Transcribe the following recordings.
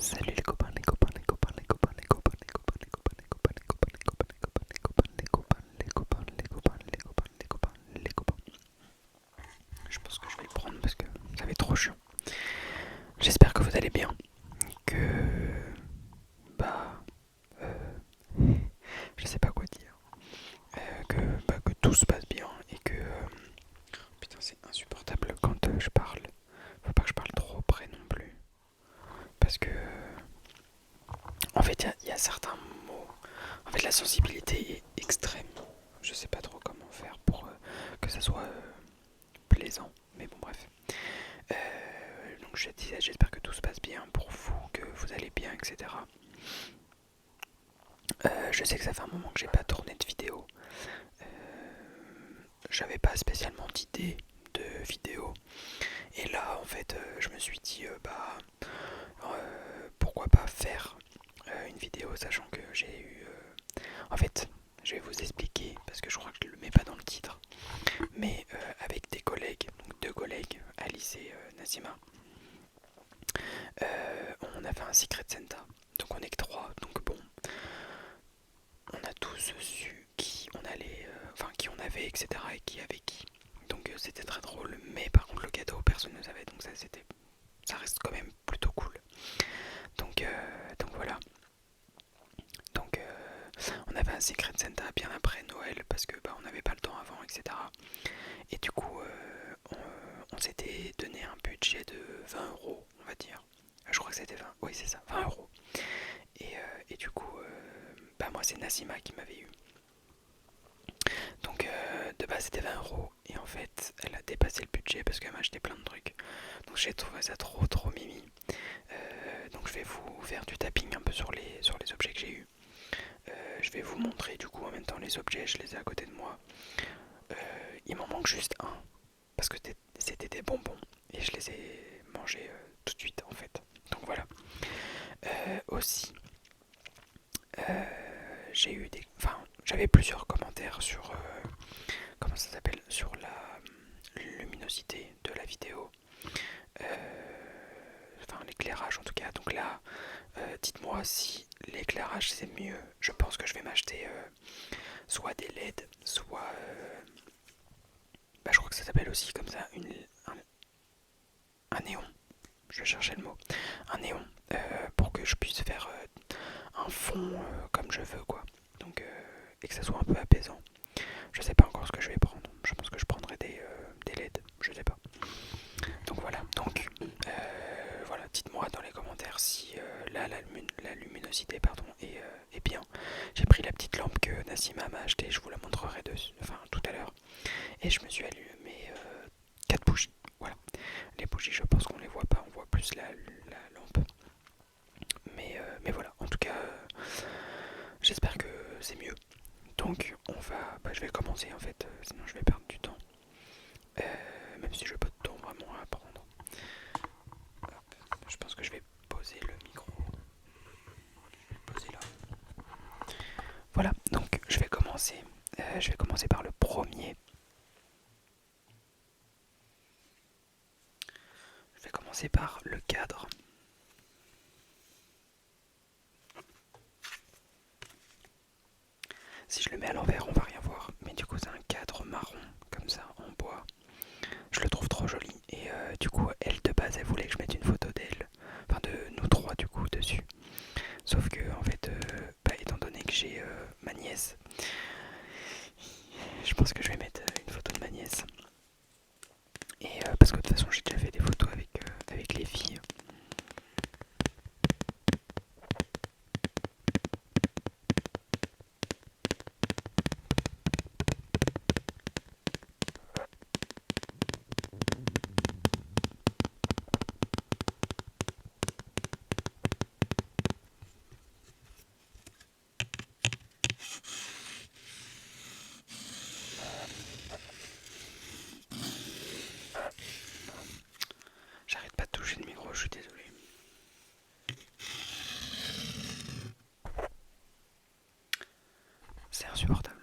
Salut les copains, les copains, les copains, les copains, les copains, les copains, les copains, les copains, les copains, les copains, les copains, les copains, les copains, les copains, les copains, les copains, les copains. Je pense que je vais le prendre parce que ça va être trop chiant. J'espère que vous allez bien, que bah je sais pas quoi dire, que tout se passe bien et que putain c'est insupportable quand je parle. Faut pas que je parle trop près non plus parce que en fait il y a certains mots. En fait la sensibilité est extrême. Je sais pas trop comment faire pour que ça soit plaisant. Mais bon bref. Donc je disais, j'espère que tout se passe bien pour vous, que vous allez bien, etc. Je sais que ça fait un moment que j'ai pas tourné de vidéo. Euh, J'avais pas spécialement d'idée de vidéo. Et là en fait je me suis dit pourquoi pas faire une vidéo sachant que j'ai eu... En fait je vais vous expliquer parce que je crois que je le mets pas dans le titre. Mais avec des collègues, donc deux collègues, Alice et Nassima, on a fait un Secret Santa. Donc on est que trois. Donc bon, on a tous su qui on allait, enfin qui on avait, etc. et qui avait qui. Donc c'était très drôle. Mais par contre le cadeau, personne ne savait. Donc ça reste quand même plutôt cool. Donc voilà. Donc on avait un Secret Santa bien après Noël parce que on n'avait pas le temps avant, etc. Et du coup on s'était donné un budget de 20 €, on va dire. Je crois que c'était 20, oui c'est ça, 20 €. Et du coup, moi c'est Nassima qui m'avait eu. Donc de base c'était 20 € et en fait elle a dépassé le budget parce qu'elle m'a acheté plein de trucs. Donc j'ai trouvé ça trop trop mimi. Donc je vais vous faire du tapping un peu sur les objets que j'ai eu. Je vais vous montrer du coup en même temps les objets, je les ai à côté de moi. Il m'en manque juste un parce que c'était des bonbons et je les ai mangés tout de suite en fait. Donc voilà. Aussi, j'ai eu des, enfin, j'avais plusieurs commentaires sur comment ça s'appelle, sur la luminosité de la vidéo, enfin l'éclairage en tout cas. Donc là, dites-moi si l'éclairage c'est mieux. Je pense que je vais m'acheter soit des LED, soit, je crois que ça s'appelle aussi comme ça, un néon. Je cherchais le mot, un néon pour que je puisse faire un fond comme je veux quoi. Donc et que ça soit un peu apaisant. Je sais pas encore ce que je vais prendre. Je pense que je prendrai des LED. Je sais pas. Donc voilà. Donc voilà. Dites-moi dans les commentaires si la luminosité pardon est bien. J'ai pris la petite lampe que Nassima m'a achetée. Je vous la montrerai enfin tout à l'heure. Et je me suis allumé 4 bougies. Voilà. Les bougies, je pense qu'on les voit pas. On voit plus la lampe. Mais voilà. En tout cas, j'espère que c'est mieux. Donc on va, je vais commencer en fait, sinon je vais perdre du temps. Même si je n'ai pas de temps vraiment à prendre. Hop, je pense que je vais poser le micro. Je vais le poser là. Voilà, donc je vais commencer. Je vais commencer par le premier. Je vais commencer par le cadre. Si je le mets à l'envers, on va rien voir. Mais du coup, c'est un cadre marron, comme ça, en bois. Je le trouve trop joli. Et du coup, elle de base, elle voulait que je mette une photo d'elle. Enfin, de nous trois, du coup, dessus. Sauf que, en fait, étant donné que j'ai ma nièce, je pense que je vais mettre une photo de ma nièce. Et parce que de toute façon, j'ai déjà fait des photos avec les filles. J'arrête pas de toucher le micro, je suis désolé. C'est insupportable.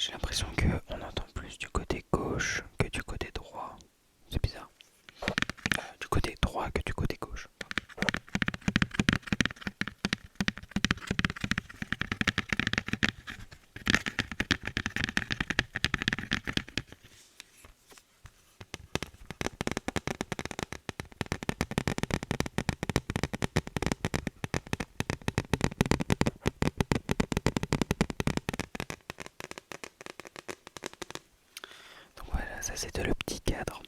J'ai l'impression qu'on entend plus du côté gauche que du côté droit. C'est bizarre. Du côté droit que du côté gauche. Donc voilà, ça c'était le petit cadre.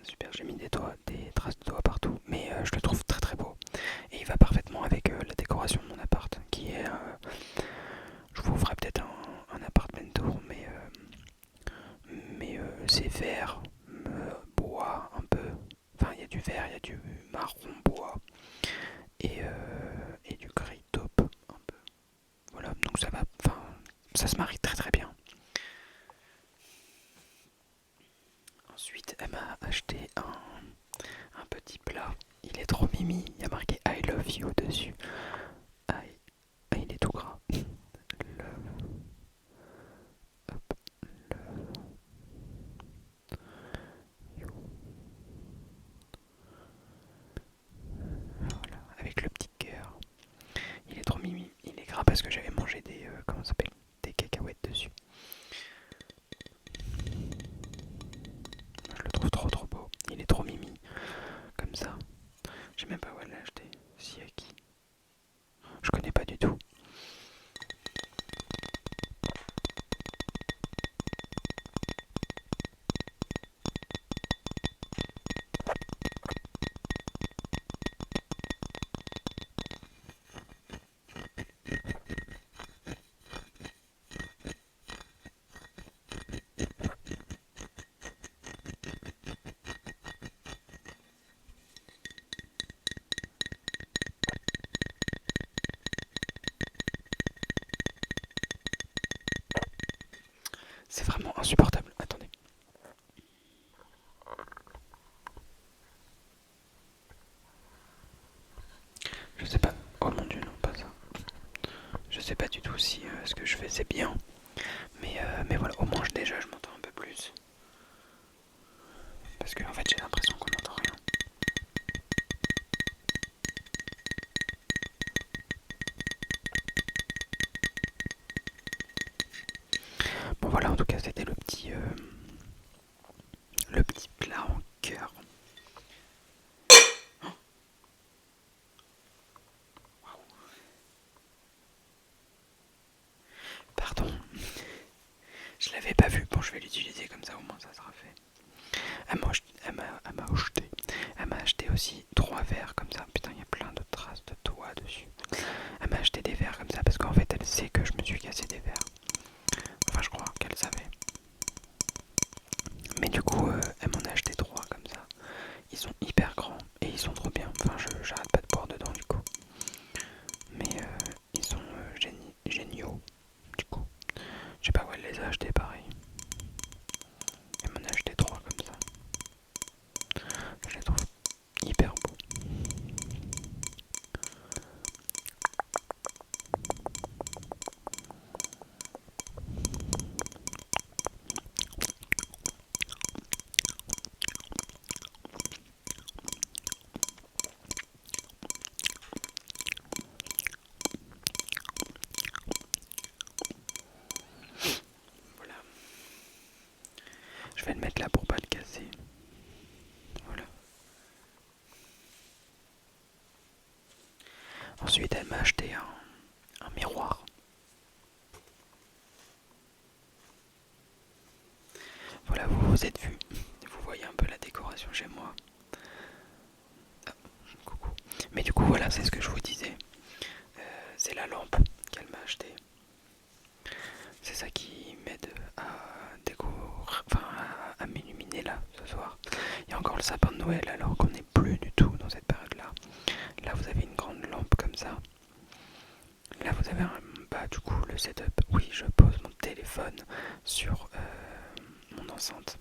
Super, j'ai mis des traces de doigts partout, mais je le trouve très très beau. Et il va parfaitement avec la décoration de mon appart, qui est... je vous ferai peut-être un apartment tour, mais c'est vert, bois un peu. Enfin, il y a du vert, il y a du marron bois, et du gris taupe un peu. Voilà, donc ça va, enfin, ça se marie très très bien. Ensuite, elle m'a acheté un petit plat. Il est trop mimi. Il y a marqué I love you dessus. Il est tout gras. Hop, voilà, avec le petit cœur. Il est trop mimi. Il est gras parce que j'avais mangé des comment ça s'appelle, des cacahuètes dessus. Je le trouve trop trop beau. Il est trop mimi comme ça. Je sais même pas où elle l'a acheté. Si à qui. Je connais pas du tout. C'est vraiment insupportable. Attendez. Je sais pas. Oh mon dieu, non, pas ça. Je sais pas du tout si ce que je fais c'est bien. Mais voilà, au moins déjà je m'entends un peu plus. Parce que en fait j'ai l'impression qu'on n'entend rien. Bon voilà, en tout cas c'était le petit plat en cœur. Pardon, je l'avais pas vu. Bon, je vais l'utiliser comme ça, au moins ça sera fait. Elle m'a acheté aussi 3 verres comme ça. Putain, il y a plein de traces de doigts dessus. Elle m'a acheté des verres comme ça parce qu'en fait elle sait que je me suis cassé des verres. Enfin, je crois qu'elle savait. Mais du coup, elle m'en a acheté 3 comme ça. Ils sont hyper grands et ils sont trop bien. Enfin, j'arrête pas de boire dedans du coup. Mais ils sont géniaux du coup. Je sais pas où elle les a achetés pareil. Elle m'en a acheté 3 comme ça. Je les trouve hyper beaux. Voilà. Je vais le mettre là pour pas le casser. Voilà. Ensuite, elle m'a acheté un miroir. Voilà, vous vous êtes vu. Vous voyez un peu la décoration chez moi. Ah, coucou. Mais du coup, voilà, c'est ce que je vous disais. C'est la lampe qu'elle m'a achetée. C'est ça qui m'aide à enfin à m'illuminer là ce soir. Il y a encore le sapin de Noël alors qu'on n'est plus du tout dans cette période-là. Là, vous avez une grande lampe comme ça. Là, vous avez du coup le setup. Oui, je pose mon téléphone sur mon enceinte.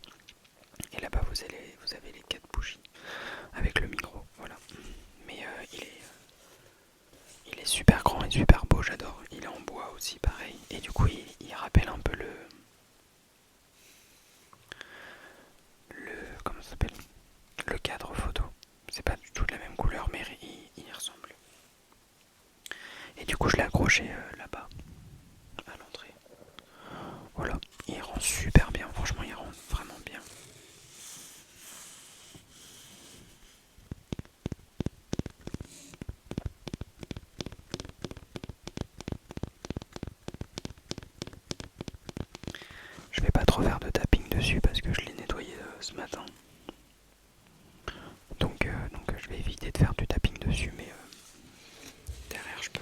Et là-bas, vous avez les 4 bougies avec le micro. Voilà. Mais il est super grand et super beau, j'adore. Il est en bois aussi, pareil. Et du coup, il rappelle un peu accroché là-bas, à l'entrée. Voilà, il rend super bien, franchement il rend vraiment bien. Je vais pas trop faire de tapping dessus parce que je l'ai nettoyé ce matin. Donc je vais éviter de faire du tapping dessus, mais derrière je peux.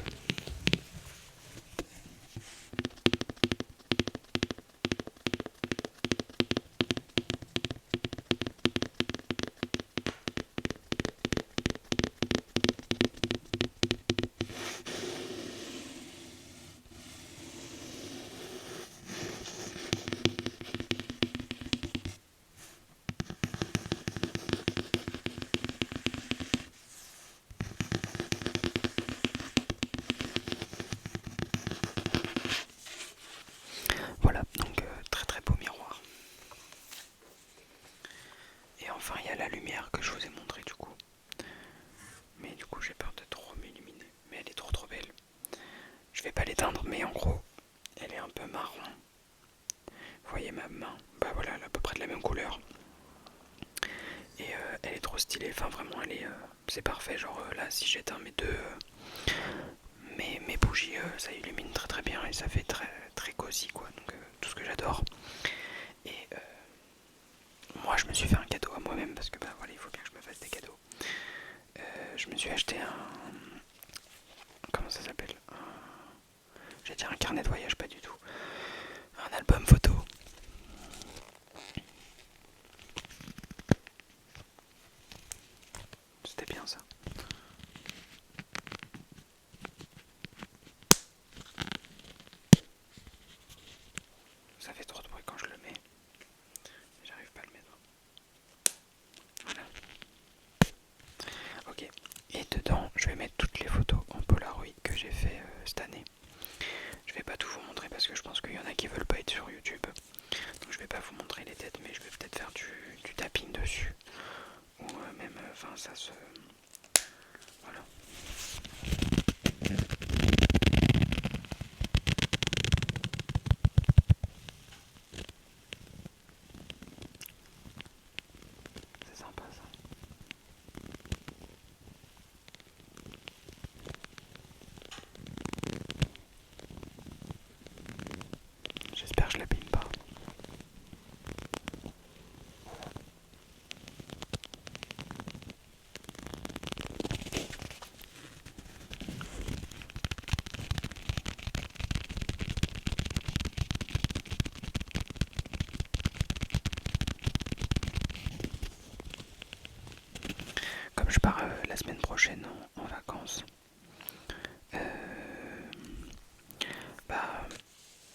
Voilà, donc très très beau miroir. Et enfin il y a la lumière que je vous ai montré du coup. Mais du coup j'ai peur de trop m'illuminer. Mais elle est trop trop belle. Je vais pas l'éteindre, mais en gros elle est un peu marron. Vous voyez ma main, bah voilà, elle est à peu près de la même couleur. Et elle est trop stylée, enfin vraiment elle est, c'est parfait, genre là si j'éteins mes deux, mes bougies, ça illumine très très bien et ça fait très très cosy quoi, donc tout ce que j'adore. Et moi je me suis fait un cadeau à moi-même parce que bah voilà il faut bien que je me fasse des cadeaux. Je me suis acheté comment ça s'appelle, j'allais dire un carnet de voyage, pas du tout, un album photo. C'était bien ça. Ça fait trop de bruit quand je le mets. J'arrive pas à le mettre. Voilà. Ok. Et dedans, je vais mettre toutes les photos en Polaroid que j'ai fait cette année. Je vais pas tout vous montrer parce que je pense qu'il y en a qui veulent pas être sur YouTube. Donc je vais pas vous montrer les têtes, mais je vais peut-être faire du tapping dessus. Ou même, enfin ça se... Voilà. C'est sympa ça. J'espère que je l'abîme pas. Comme je pars la semaine prochaine en vacances, euh, bah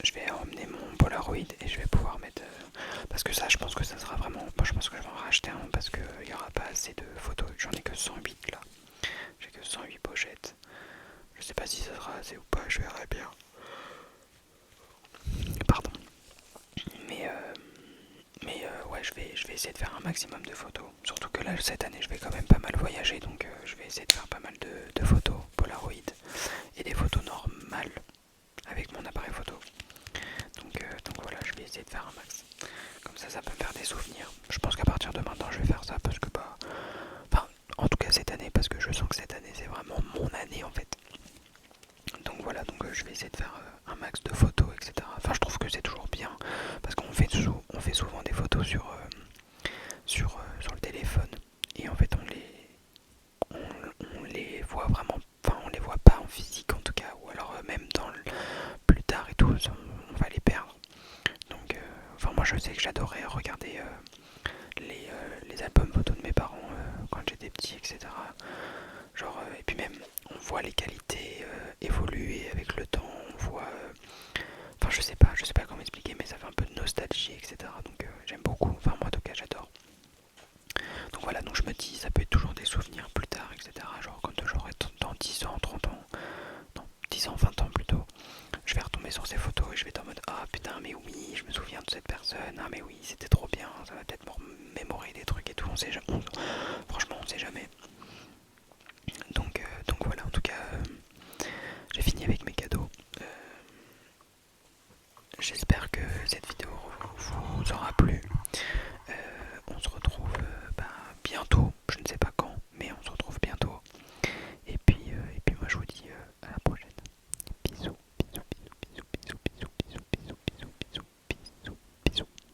je vais emmener mon Polaroid et je vais pouvoir mettre... parce que ça, je pense que ça sera vraiment... Moi, je pense que je vais en racheter un parce qu'il n'y aura pas assez de photos. J'en ai que 108 là. J'ai que 108 pochettes. Je sais pas si ça sera assez ou pas, je verrai bien. Pardon. Mais ouais, je vais essayer de faire un maximum de photos. Surtout que là, cette année, je vais quand même pas mal voyager. Donc je vais essayer de faire pas mal de photos Polaroid. Et des photos normales avec mon appareil photo. Donc voilà, je vais essayer de faire un max. Comme ça peut me faire des souvenirs. Je pense qu'à partir de maintenant, je vais faire ça parce que bah... Enfin, en tout cas cette année, parce que je sens que cette année, c'est vraiment mon année en fait. Donc voilà, donc je vais essayer de faire un max de photos, etc. Enfin, je trouve que c'est toujours bien parce qu'on fait, on fait souvent des photos sur le téléphone et en fait on les voit vraiment, enfin on les voit pas en physique en tout cas, ou alors même dans plus tard et tout, on va les perdre. Donc, enfin moi je sais que j'adorais regarder les albums photos de mes parents quand j'étais petit, etc. Genre, et puis même, on voit les qualités évoluer avec le temps, on voit... enfin, je sais pas comment expliquer, mais ça fait un peu de nostalgie, etc. Donc, j'aime beaucoup, enfin, moi, en tout cas, j'adore. Donc voilà, donc je me dis, ça peut être toujours des souvenirs plus tard, etc. Genre, quand j'aurai dans 10 ans, 30 ans, non, 10 ans, 20 ans plutôt, je vais retomber sur ces photos et je vais être en mode, ah putain, mais oui, je me souviens de cette personne, ah mais oui, c'était trop bien, ça va peut-être me mémorer des trucs et tout, on sait jamais, franchement, on sait jamais. Donc voilà, en tout cas, j'ai fini avec mes cadeaux. J'espère que cette